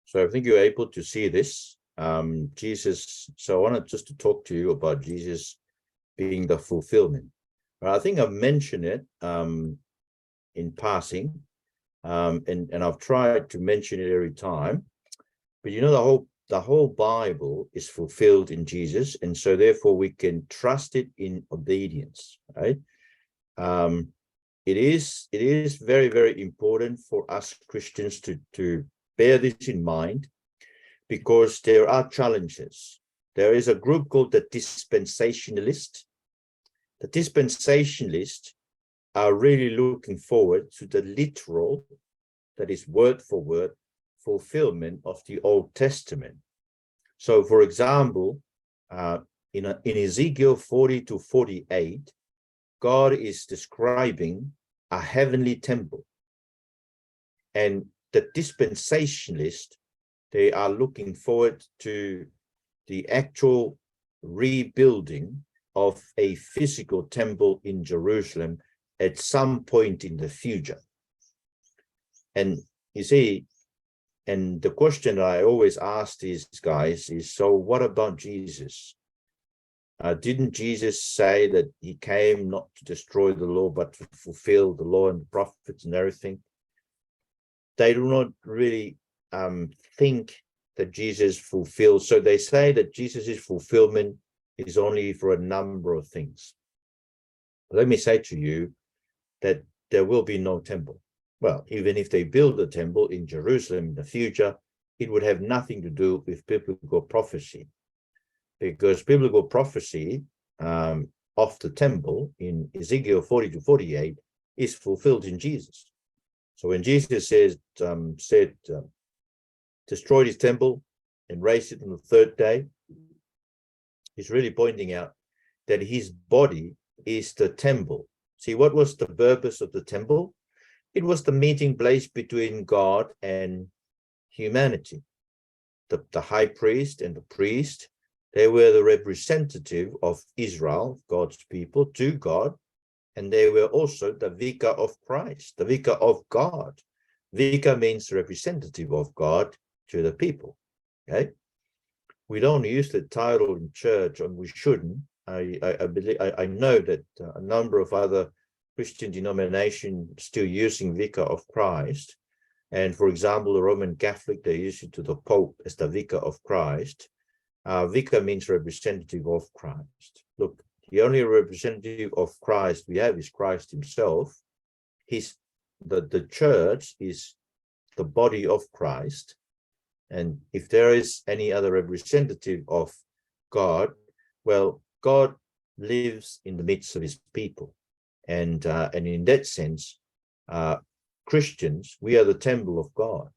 So I think you're able to see this. Jesus, so I wanted just to talk to you about Jesus being the fulfillment. I think I've mentioned it in passing, and I've tried to mention it every time. But you know, the whole Bible is fulfilled in Jesus, and so therefore we can trust it in obedience, right? It is very, very important for us Christians to bear this in mind, because there are challenges. There is a group called the dispensationalist. The dispensationalists are really looking forward to the literal, that is word for word, fulfillment of the Old Testament. So, for example, in Ezekiel 40 to 48, God is describing a heavenly temple. And the dispensationalists, they are looking forward to the actual rebuilding of a physical temple in Jerusalem at some point in the future. And you see, and the question I always ask these guys is, so what about Jesus? Didn't Jesus say that he came not to destroy the law, but to fulfill the law and the prophets and everything? They do not really think that Jesus fulfills. So they say that Jesus' fulfillment is only for a number of things. But let me say to you that there will be no temple. Well, even if they build a temple in Jerusalem in the future, it would have nothing to do with biblical prophecy, because biblical prophecy of the temple in Ezekiel 40 to 48 is fulfilled in Jesus. So when Jesus said, destroyed his temple and raised it on the third day, he's really pointing out that his body is the temple. See, what was the purpose of the temple? It was the meeting place between God and humanity. The high priest and the priest, they were the representative of Israel, God's people, to God, and they were also the vicar of Christ, the vicar of God. Vicar means representative of God to the people. Okay, we don't use the title in church, and we shouldn't. I know that a number of other Christian denominations still using vicar of Christ, and for example, the Roman Catholic, they use it to the Pope as the vicar of Christ. Vicar means representative of Christ. Look, the only representative of Christ we have is Christ himself. The church is the body of Christ. And if there is any other representative of God, well, God lives in the midst of his people. And in that sense, Christians, we are the temple of God.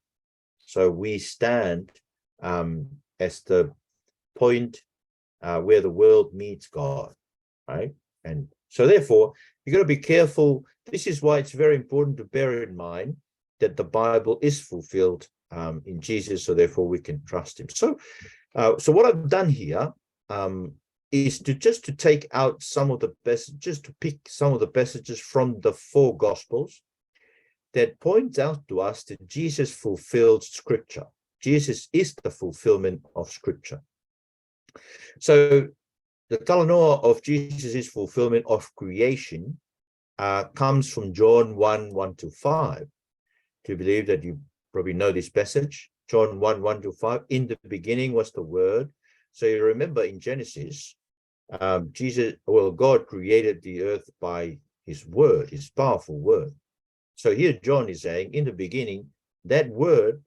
So we stand as the point where the world meets God, right? And so therefore, you've got to be careful. This is why it's very important to bear in mind that the Bible is fulfilled in Jesus, so therefore we can trust him. So what I've done here is to take out some of the passages, to pick some of the passages from the four Gospels that point out to us that Jesus fulfilled Scripture. Jesus is the fulfillment of Scripture. So the Talanoas of Jesus' fulfillment of creation comes from John 1 to 5. To believe that you probably know this passage, John 1 to 5. In the beginning was the Word. So you remember in Genesis, God created the earth by his word, his powerful word. So here John is saying, in the beginning, that word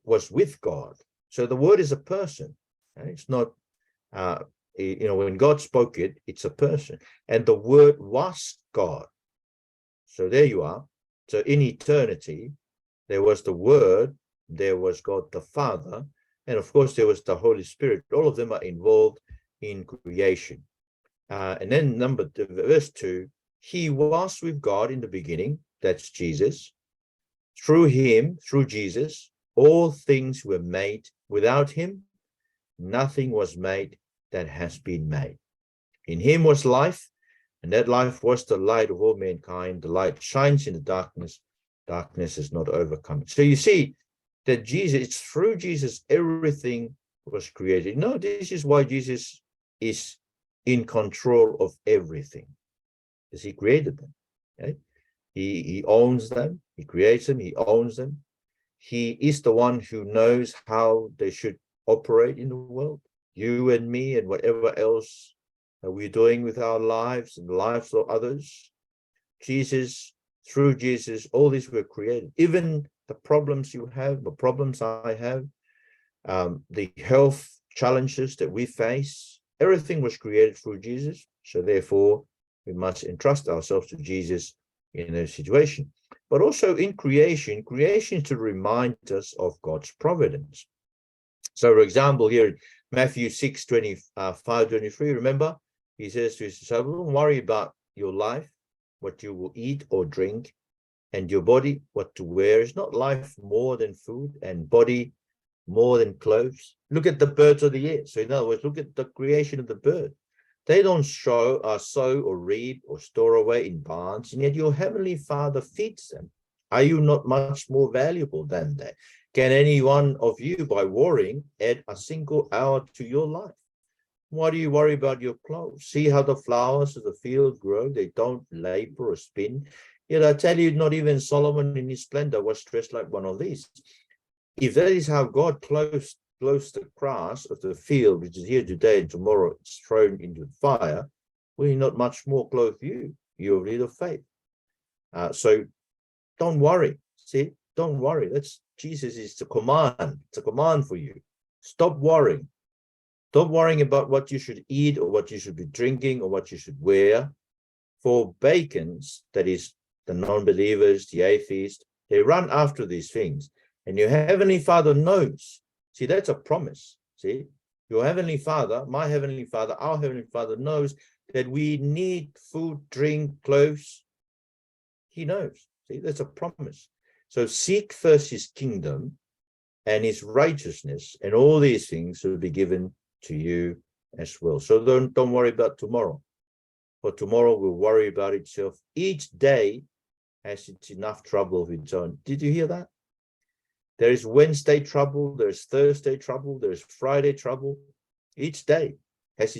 was with God. So the word is a person. Right? It's not, when God spoke it, it's a person. And the word was God. So there you are. So in eternity, there was the Word, there was God the Father, and of course there was the Holy Spirit. All of them are involved in creation. And then verse 2, he was with God in the beginning, that's Jesus. Through him, through Jesus, all things were made. Without him, nothing was made that has been made. In him was life, and that life was the light of all mankind. The light shines in the darkness. Darkness is not overcome. So you see, that Jesus, it's through Jesus, everything was created. No, this is why Jesus is in control of everything, because he created them. Okay? He owns them, he creates them, he owns them. He is the one who knows how they should operate in the world. You and me and whatever else are we doing with our lives and the lives of others. Jesus, through Jesus, all these were created. Even the problems you have, the problems I have, the health challenges that we face, everything was created through Jesus. So therefore, we must entrust ourselves to Jesus in a situation. But also in creation to remind us of God's providence. So, for example, here Matthew 6:25-23, remember, he says to his disciples, don't worry about your life, what you will eat or drink, and your body, what to wear. Is not life more than food, and body more than clothes? Look at the birds of the air. So in other words, look at the creation of the bird. They don't sow or reap or store away in barns, and yet your heavenly Father feeds them. Are you not much more valuable than they? Can any one of you, by worrying, add a single hour to your life? Why do you worry about your clothes? See how the flowers of the field grow. They don't labor or spin. Yet I tell you, not even Solomon in his splendor was dressed like one of these. If that is how God clothes the grass of the field, which is here today and tomorrow it's thrown into the fire, will he not much more clothe you, you of little faith? So don't worry. See, don't worry. That's Jesus is the command. It's a command for you. Stop worrying. Stop worrying about what you should eat or what you should be drinking or what you should wear. For pagans, that is the non-believers, the atheists, they run after these things. And your heavenly Father knows. See, that's a promise. See, your heavenly Father, my heavenly Father, our heavenly Father knows that we need food, drink, clothes. He knows. See, that's a promise. So seek first his kingdom and his righteousness, and all these things will be given to you as well. So don't worry about tomorrow. For tomorrow will worry about itself. Each day has its enough trouble of its own. Did you hear that? There is Wednesday trouble, there's Thursday trouble, there's Friday trouble. Each day has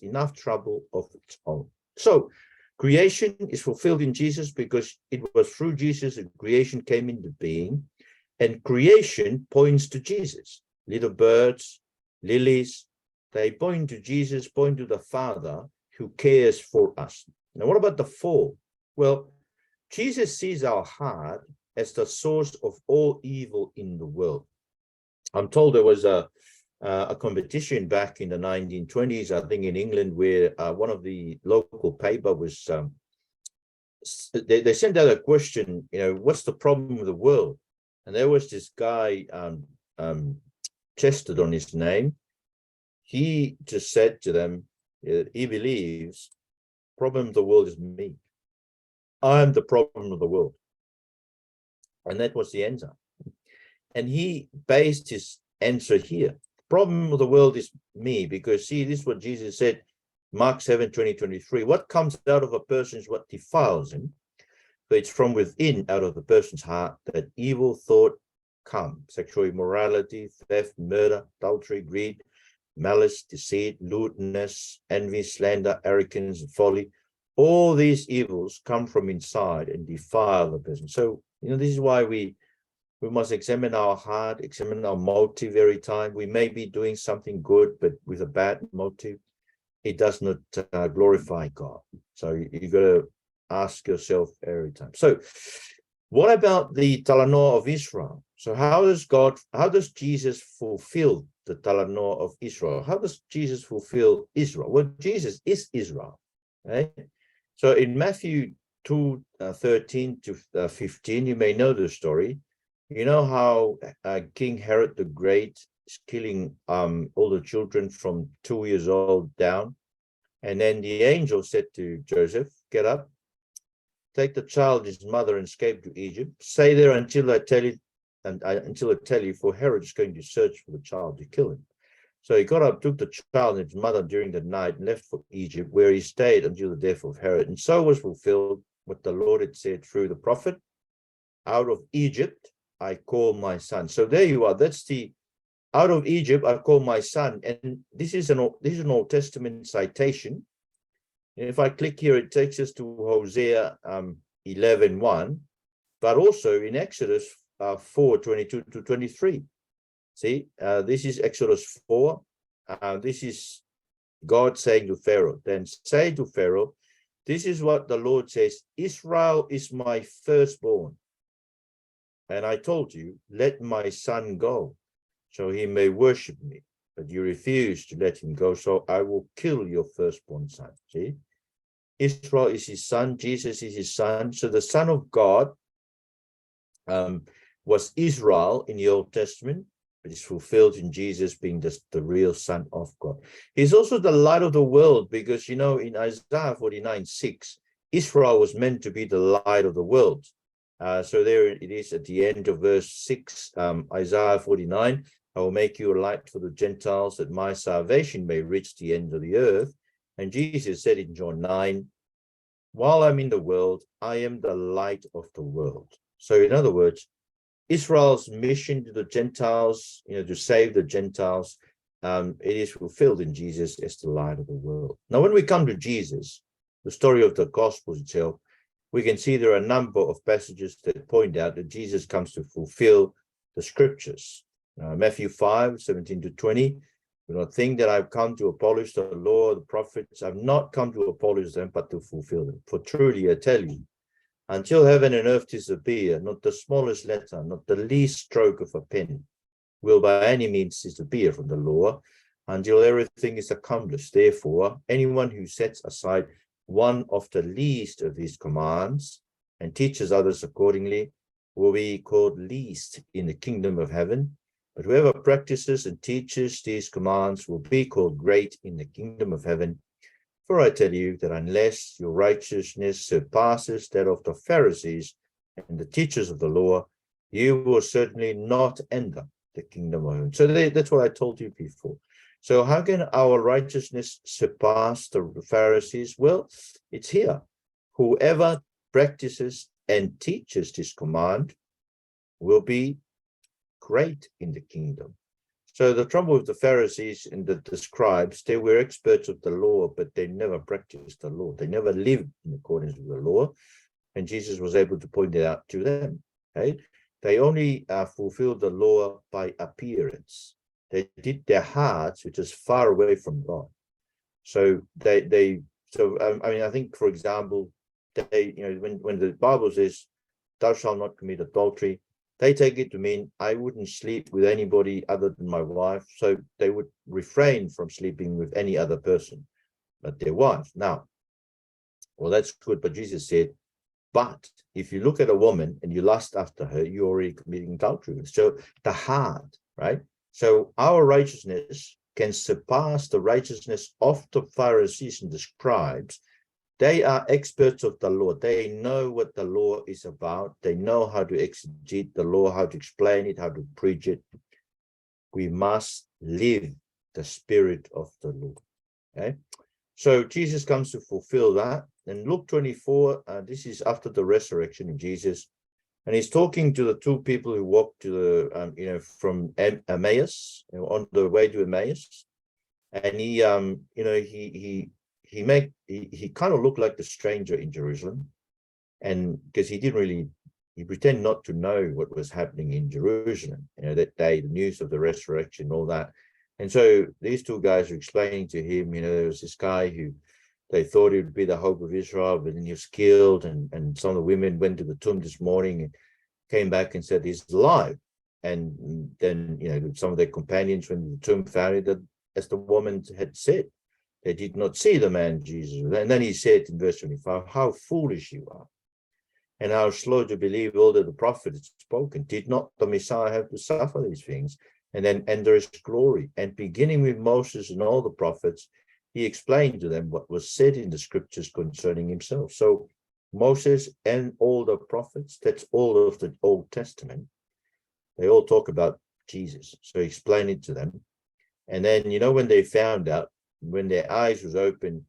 enough trouble of its own. So creation is fulfilled in Jesus because it was through Jesus that creation came into being. And creation points to Jesus. Little birds, lilies, they point to Jesus, point to the Father who cares for us. Now, what about the fall? Well, Jesus sees our heart as the source of all evil in the world. I'm told there was a competition back in the 1920s, I think in England, where one of the local paper was, they sent out a question, what's the problem with the world? And there was this guy, Chested on his name. He just said to them, he believes the problem of the world is me. I'm the problem of the world. And that was the answer. And he based his answer here. The problem of the world is me, because see, this is what Jesus said, Mark 7:20-23. What comes out of a person is what defiles him. But it's from within, out of the person's heart, that evil thought come. Sexual immorality, theft, murder, adultery, greed, malice, deceit, lewdness, envy, slander, arrogance, and folly. All these evils come from inside and defile the person. So, this is why we must examine our heart, examine our motive every time. We may be doing something good, but with a bad motive, it does not glorify God. So you've got to ask yourself every time. So what about the Talanoas of Israel? So how does Jesus fulfill the Talanoas of Israel? How does Jesus fulfill Israel? Well, Jesus is Israel, right? So in Matthew 2:13-15, you may know the story. You know how King Herod the Great is killing all the children from 2 years old down. And then the angel said to Joseph, get up, take the child, his mother, and escape to Egypt. Stay there until I tell you, for Herod is going to search for the child to kill him. So he got up, took the child and his mother during the night, and left for Egypt, where he stayed until the death of Herod. And so was fulfilled what the Lord had said through the prophet, out of Egypt I call my son. So there you are. That's the out of Egypt I call my son. And this is an Old Testament citation. And if I click here, it takes us to Hosea 11:1, but also in Exodus 4:22 to 23. See, this is Exodus 4. This is God saying to Pharaoh, then say to Pharaoh, this is what the Lord says, Israel is my firstborn. And I told you, let my son go, so he may worship me. But you refuse to let him go, so I will kill your firstborn son. See, Israel is his son, Jesus is his son. So the Son of God was Israel in the Old Testament, but it's fulfilled in Jesus being the real Son of God. He's also the light of the world, because, you know, in Isaiah 49:6, Israel was meant to be the light of the world. So there it is at the end of verse 6, Isaiah 49, I will make you a light for the Gentiles, that my salvation may reach the end of the earth. And Jesus said in John 9, while I'm in the world, I am the light of the world. So in other words, Israel's mission to the Gentiles, you know, to save the Gentiles, it is fulfilled in Jesus as the light of the world. Now, when we come to Jesus, the story of the Gospel itself, we can see there are a number of passages that point out that Jesus comes to fulfill the scriptures. Matthew 5:17 to 20, do not think that I've come to abolish the law, the prophets. I've not come to abolish them, but to fulfill them. For truly I tell you, until heaven and earth disappear, not the smallest letter, not the least stroke of a pen will by any means disappear from the law, until everything is accomplished. Therefore, anyone who sets aside one of the least of these commands and teaches others accordingly will be called least in the kingdom of heaven. But whoever practices and teaches these commands will be called great in the kingdom of heaven. For I tell you that unless your righteousness surpasses that of the Pharisees and the teachers of the law, you will certainly not enter the kingdom of heaven. So that's what I told you before. So how can our righteousness surpass the Pharisees? Well, it's here. Whoever practices and teaches this command will be great in the kingdom. So the trouble with the Pharisees and the scribes, they were experts of the law, but they never practiced the law. They never lived in accordance with the law. And Jesus was able to point it out to them. Okay? They only fulfilled the law by appearance. They did their hearts, which is far away from God. So I think, for example, when the Bible says, thou shalt not commit adultery, they take it to mean I wouldn't sleep with anybody other than my wife. So they would refrain from sleeping with any other person but their wife. Now, well, that's good. But Jesus said, but if you look at a woman and you lust after her, you're already committing adultery. So the heart, right? So our righteousness can surpass the righteousness of the Pharisees and the scribes. They are experts of the law. They know what the law is about. They know how to exegete the law, how to explain it, how to preach it. We must live the spirit of the law. Okay? So Jesus comes to fulfill that. In Luke 24, this is after the resurrection of Jesus. And he's talking to the two people who walked to the, from Emmaus, on the way to Emmaus. And he kind of looked like the stranger in Jerusalem, and because he pretended not to know what was happening in Jerusalem, that day, the news of the resurrection, all that. And so these two guys were explaining to him, there was this guy who they thought he would be the hope of Israel, but then he was killed. And some of the women went to the tomb this morning and came back and said he's alive. And then, some of their companions went to the tomb, found it that, as the woman had said, they did not see the man Jesus. And then he said in verse 25, how foolish you are, and how slow to believe all that the prophet had spoken. Did not the Messiah have to suffer these things and then enter his glory? And beginning with Moses and all the prophets, he explained to them what was said in the scriptures concerning himself. So Moses and all the prophets, that's all of the Old Testament, they all talk about Jesus. So he explained it to them. And then, when they found out, when their eyes was open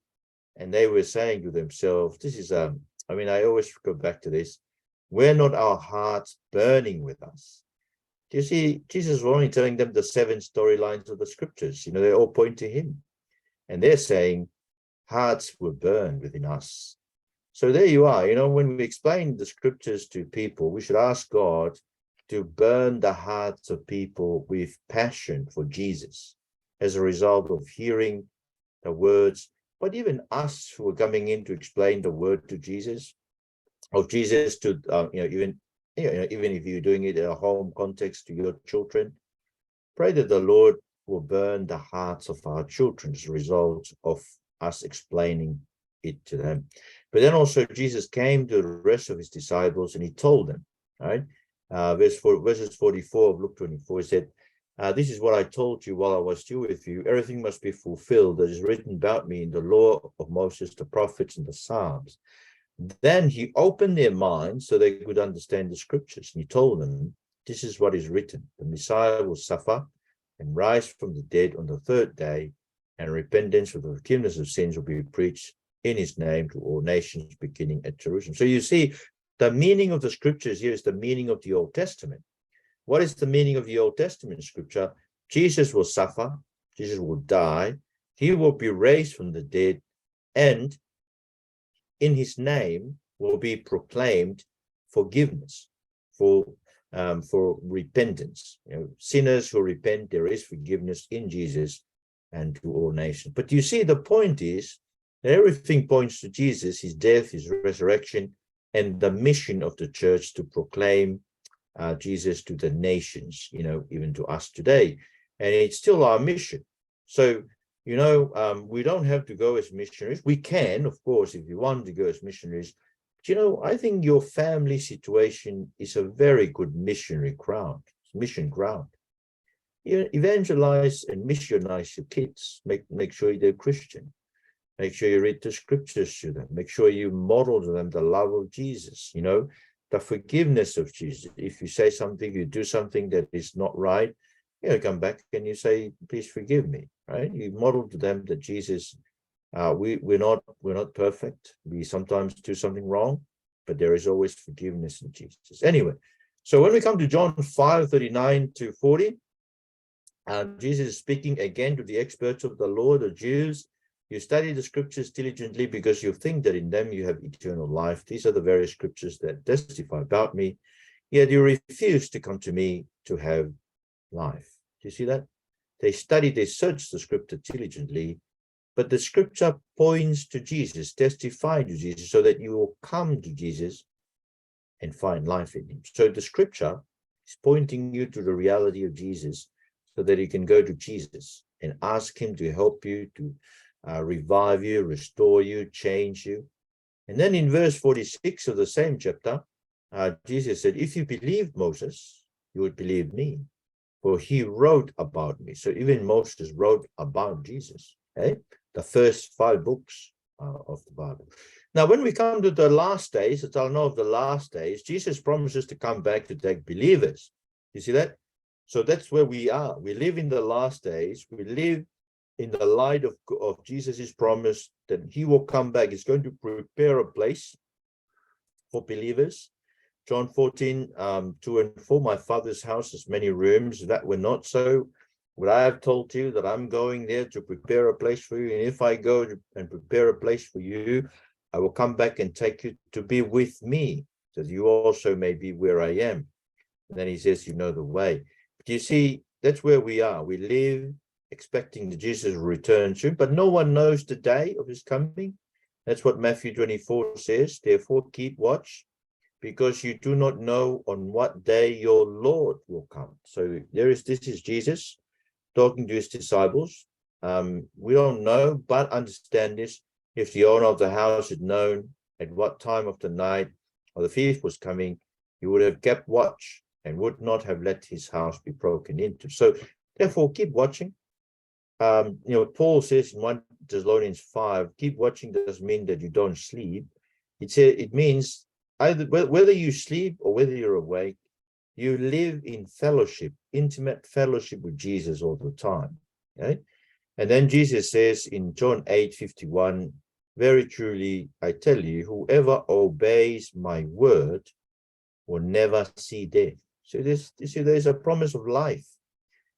and they were saying to themselves, this is, I always go back to this. Were not our hearts burning with us? Do you see, Jesus was only telling them the 7 storylines of the scriptures. They all point to him. And they're saying, hearts were burned within us. So there you are. When we explain the scriptures to people, we should ask God to burn the hearts of people with passion for Jesus as a result of hearing the words. But even us who are coming in to explain the word to Jesus, of Jesus to, even if you're doing it in a home context to your children, pray that the Lord will burn the hearts of our children as a result of us explaining it to them. But then also Jesus came to the rest of his disciples and he told them, right? Verses 44 of Luke 24, he said, this is what I told you while I was still with you. Everything must be fulfilled that is written about me in the law of Moses, the prophets, and the Psalms. Then he opened their minds so they could understand the scriptures. And he told them, this is what is written. The Messiah will suffer and rise from the dead on the 3rd day, and repentance for the forgiveness of sins will be preached in his name to all nations, beginning at Jerusalem. So you see, the meaning of the scriptures here is the meaning of the Old Testament. What is the meaning of the Old Testament scripture? Jesus will suffer, Jesus will die, he will be raised from the dead, and in his name will be proclaimed forgiveness for repentance. Sinners who repent, there is forgiveness in Jesus and to all nations. But you see, the point is that everything points to Jesus, his death, his resurrection, and the mission of the church to proclaim Jesus to the nations, even to us today. And it's still our mission. So, we don't have to go as missionaries. We can, of course, if you want to go as missionaries. But, I think your family situation is a very good mission ground. Evangelize and missionize your kids. Make sure they're Christian. Make sure you read the scriptures to them. Make sure you model to them the love of Jesus, the forgiveness of Jesus. If you say something, you do something that is not right, come back and you say, please forgive me, right? You model to them that Jesus, we're not perfect. We sometimes do something wrong, but there is always forgiveness in Jesus. Anyway, so when we come to John 5:39 to 40, Jesus is speaking again to the experts of the law, the Jews. You study the scriptures diligently because you think that in them you have eternal life. These are the various scriptures that testify about me, yet you refuse to come to me to have life. Do you see that? They search the scripture diligently, but the scripture points to Jesus, testify to Jesus, so that you will come to Jesus and find life in him. So the scripture is pointing you to the reality of Jesus so that you can go to Jesus and ask him to help you, to revive you, restore you, change you. And then in verse 46 of the same chapter, Jesus said, if you believed Moses, you would believe me, for he wrote about me. So even Moses wrote about Jesus, the first 5 books of the Bible. Now, when we come to the last days, the Talanoas of the last days, Jesus promises to come back to take believers. You see that? So that's where we are. We live in the last days. We live in the light of Jesus' promise that he will come back. He's going to prepare a place for believers. John 14, 2 and 4, my Father's house has many rooms. That were not so, would I have told you that I'm going there to prepare a place for you? And if I go and prepare a place for you, I will come back and take you to be with me, so that you also may be where I am. And then he says, you know the way. But you see, that's where we are. We live expecting that Jesus will return soon, but no one knows the day of his coming. That's what Matthew 24 says. Therefore, keep watch, because you do not know on what day your Lord will come. So this is Jesus talking to his disciples. We don't know, but understand this. If the owner of the house had known at what time of the night or the thief was coming, he would have kept watch and would not have let his house be broken into. So therefore, keep watching. Paul says in 1 Thessalonians 5, keep watching doesn't mean that you don't sleep. It means either whether you sleep or whether you're awake, you live in fellowship, intimate fellowship with Jesus all the time. Okay? And then Jesus says in John 8:51, very truly, I tell you, whoever obeys my word will never see death. So there's a promise of life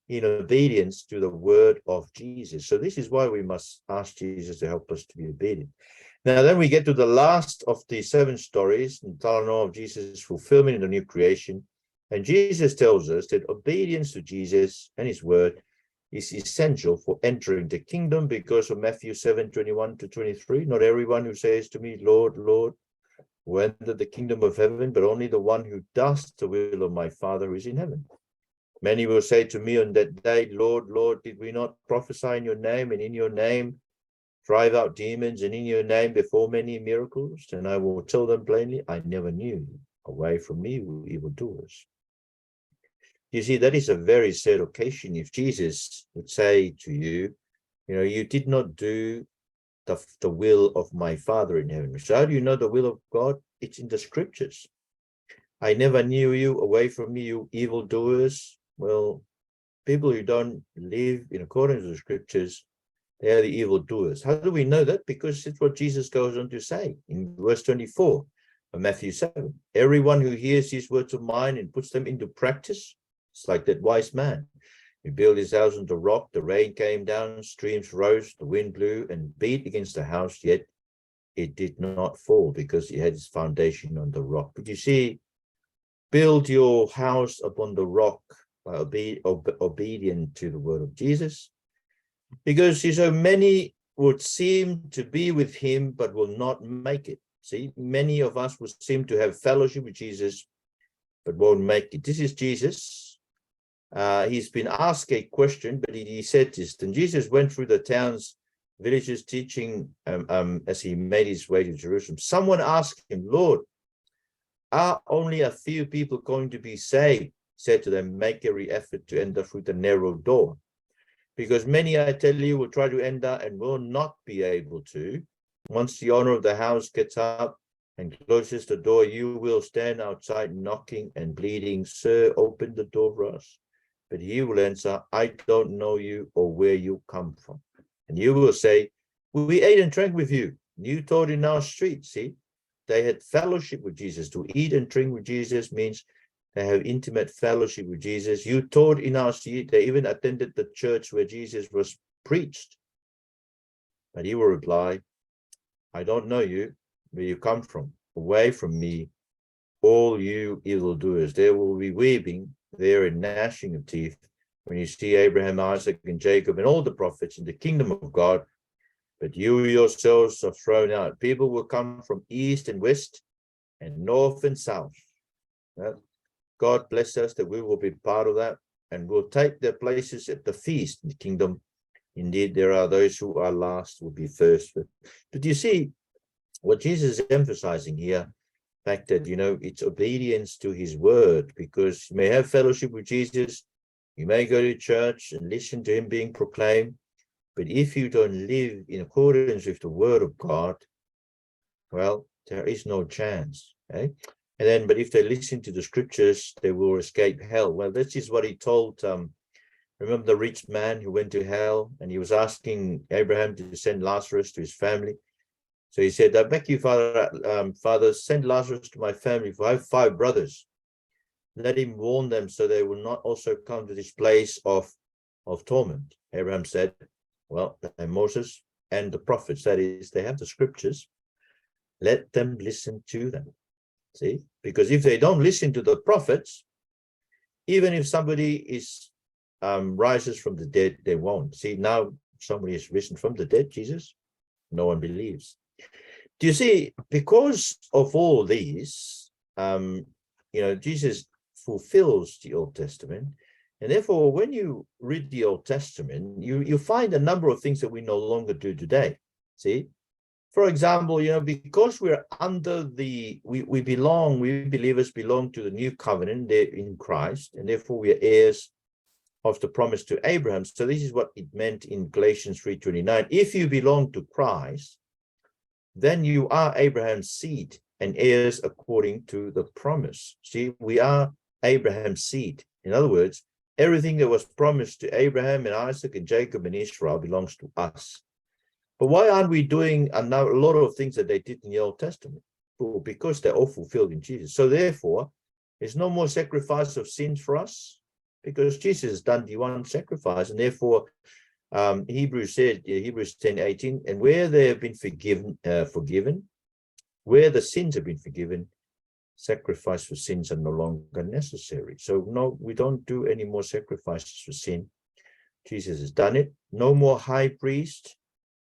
in obedience to the word of Jesus. So this is why we must ask Jesus to help us to be obedient. Now, then we get to the last of the 7 stories in Talanoas of Jesus' fulfillment in the new creation. And Jesus tells us that obedience to Jesus and his word is essential for entering the kingdom because of Matthew 7:21-23. Not everyone who says to me, Lord, Lord, will enter the kingdom of heaven, but only the one who does the will of my Father who is in heaven. Many will say to me on that day, Lord, Lord, did we not prophesy in your name, and in your name drive out demons, and in your name perform many miracles? And I will tell them plainly, I never knew you. Away from me, you evildoers. You see, that is a very sad occasion if Jesus would say to you, you did not do the will of my Father in heaven. So how do you know the will of God? It's in the scriptures. I never knew you. Away from me, you evildoers. Well, people who don't live in accordance with the scriptures, they are the evildoers. How do we know that? Because it's what Jesus goes on to say in verse 24 of Matthew 7. Everyone who hears these words of mine and puts them into practice, it's like that wise man. He built his house on the rock. The rain came down, streams rose, the wind blew and beat against the house, yet it did not fall because he had its foundation on the rock. But you see, build your house upon the rock by obedient to the word of Jesus. Because so many would seem to be with him, but will not make it. See, many of us would seem to have fellowship with Jesus, but won't make it. This is Jesus. He's been asked a question, but he said this. Then Jesus went through the towns, villages, teaching as he made his way to Jerusalem. Someone asked him, Lord, are only a few people going to be saved? He said to them, make every effort to enter through the narrow door. Because many, I tell you, will try to enter and will not be able to. Once the owner of the house gets up and closes the door, you will stand outside knocking and bleating, Sir, open the door for us. But he will answer, I don't know you or where you come from. And you will say, we ate and drank with you. You taught in our streets. See, they had fellowship with Jesus. To eat and drink with Jesus means they have intimate fellowship with Jesus. You taught in our street. They even attended the church where Jesus was preached. But he will reply, I don't know you, where you come from. Away from me, all you evildoers. There will be weeping there and gnashing of teeth when you see Abraham, Isaac, and Jacob and all the prophets in the kingdom of God. But you yourselves are thrown out. People will come from east and west and north and south. God bless us that we will be part of that and will take their places at the feast in the kingdom. Indeed, there are those who are last will be first. But you see, what Jesus is emphasizing here, the fact that, it's obedience to his word, because you may have fellowship with Jesus, you may go to church and listen to him being proclaimed, but if you don't live in accordance with the word of God, well, there is no chance. Okay? And then, but if they listen to the scriptures, they will escape hell. Well, this is what he told, remember the rich man who went to hell and he was asking Abraham to send Lazarus to his family. So he said, I beg you, Father, send Lazarus to my family, for I have 5 brothers. Let him warn them so they will not also come to this place of torment. Abraham said, well, Moses and the prophets, that is, they have the scriptures. Let them listen to them. See, because if they don't listen to the prophets, even if somebody is rises from the dead, they won't. See, now somebody is risen from the dead, Jesus, no one believes. Do you see, because of all these, Jesus fulfills the Old Testament. And therefore, when you read the Old Testament, you find a number of things that we no longer do today. See, for example, because we're under we believers belong to the new covenant in Christ, and therefore we are heirs of the promise to Abraham. So this is what it meant in Galatians 3:29. If you belong to Christ, then you are Abraham's seed and heirs according to the promise. See, we are Abraham's seed. In other words, everything that was promised to Abraham and Isaac and Jacob and Israel belongs to us. But why aren't we doing a lot of things that they did in the Old Testament? Well, because they're all fulfilled in Jesus. So therefore, There's no more sacrifice of sins for us because Jesus has done the one sacrifice, and therefore Hebrews 10:18, and where they have been forgiven, where the sins have been forgiven, sacrifice for sins are no longer necessary. So no, we don't do any more sacrifices for sin. Jesus has done it. No more high priest.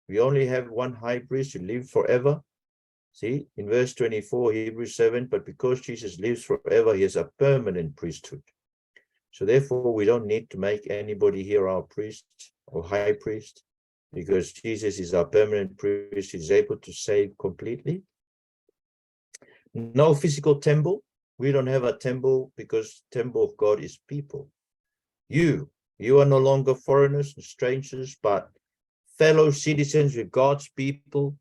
We only have one high priest who lives forever. See, in verse 24, Hebrews 7, but because Jesus lives forever, he has a permanent priesthood. So therefore, we don't need to make anybody here our priest or high priest, because Jesus is our permanent priest. He's able to save completely. No physical temple. We don't have a temple because the temple of God is people. You are no longer foreigners and strangers, but fellow citizens with God's people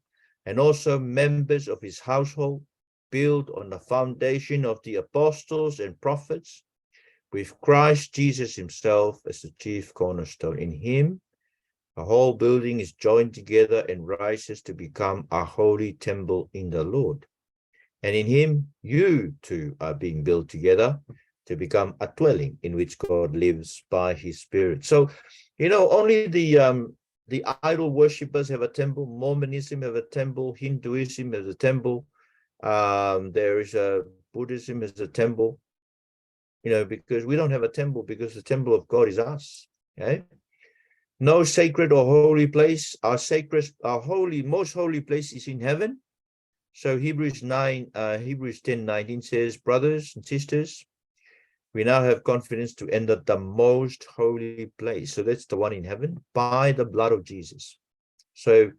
and also members of his household, built on the foundation of the apostles and prophets, with Christ Jesus himself as the chief cornerstone. In him, the whole building is joined together and rises to become a holy temple in the Lord. And in him, you too are being built together to become a dwelling in which God lives by his Spirit. So, only the idol worshippers have a temple. Mormonism have a temple. Hinduism has a temple. There is a Buddhism has a temple. Because we don't have a temple, because the temple of God is us. Okay. No sacred or holy place. Our most holy place is in heaven. So Hebrews 10:19 says, brothers and sisters, we now have confidence to enter the most holy place. So that's the one in heaven, by the blood of Jesus. So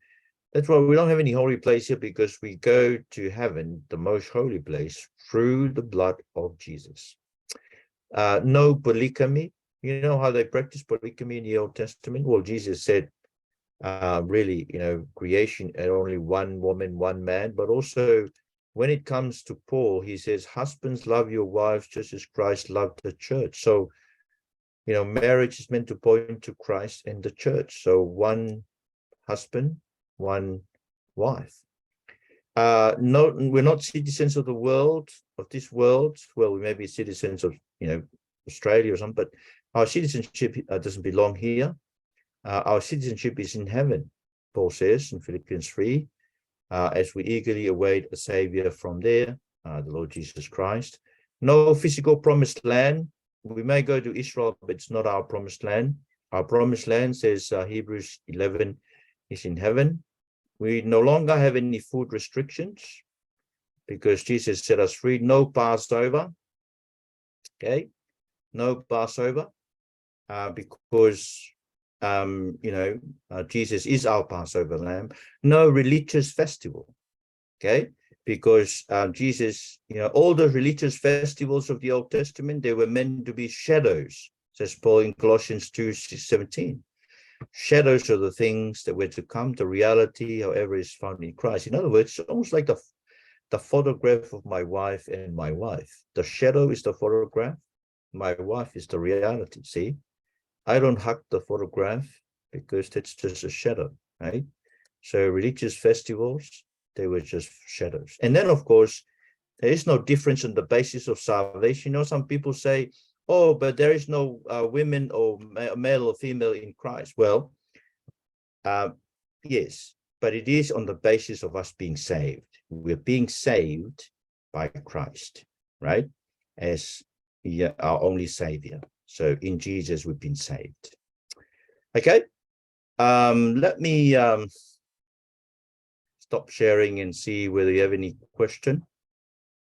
that's why we don't have any holy place here, because we go to heaven, the most holy place, through the blood of Jesus. No polygamy. You know how they practice polygamy in the Old Testament? Well, Jesus said, creation and only one woman, one man, but also when it comes to Paul, he says, husbands, love your wives just as Christ loved the church. So, marriage is meant to point to Christ and the church. So one husband, one wife. No, we're not citizens of the world, of this world. Well, we may be citizens of, Australia or something, but our citizenship doesn't belong here. Our citizenship is in heaven, Paul says in Philippians 3, as we eagerly await a savior from there, the Lord Jesus Christ. No physical promised land. We may go to Israel, but it's not our promised land. Our promised land, says Hebrews 11, is in heaven. We no longer have any food restrictions because Jesus set us free. No Passover. Okay. No Passover because Jesus is our Passover lamb. No religious festival, okay? Because Jesus, all the religious festivals of the Old Testament, they were meant to be shadows, says Paul in Colossians 2:17. Shadows are the things that were to come. The reality, however, is found in Christ. In other words, it's almost like the photograph of my wife and my wife. The shadow is the photograph. My wife is the reality, see? I don't hug the photograph because that's just a shadow, right? So religious festivals, they were just shadows. And then, of course, there is no difference on the basis of salvation. Some people say, oh, but there is no women or male or female in Christ. Well, yes, but it is on the basis of us being saved. We're being saved by Christ, right? As our only savior. So in Jesus, we've been saved. Okay. Let me stop sharing and see whether you have any question.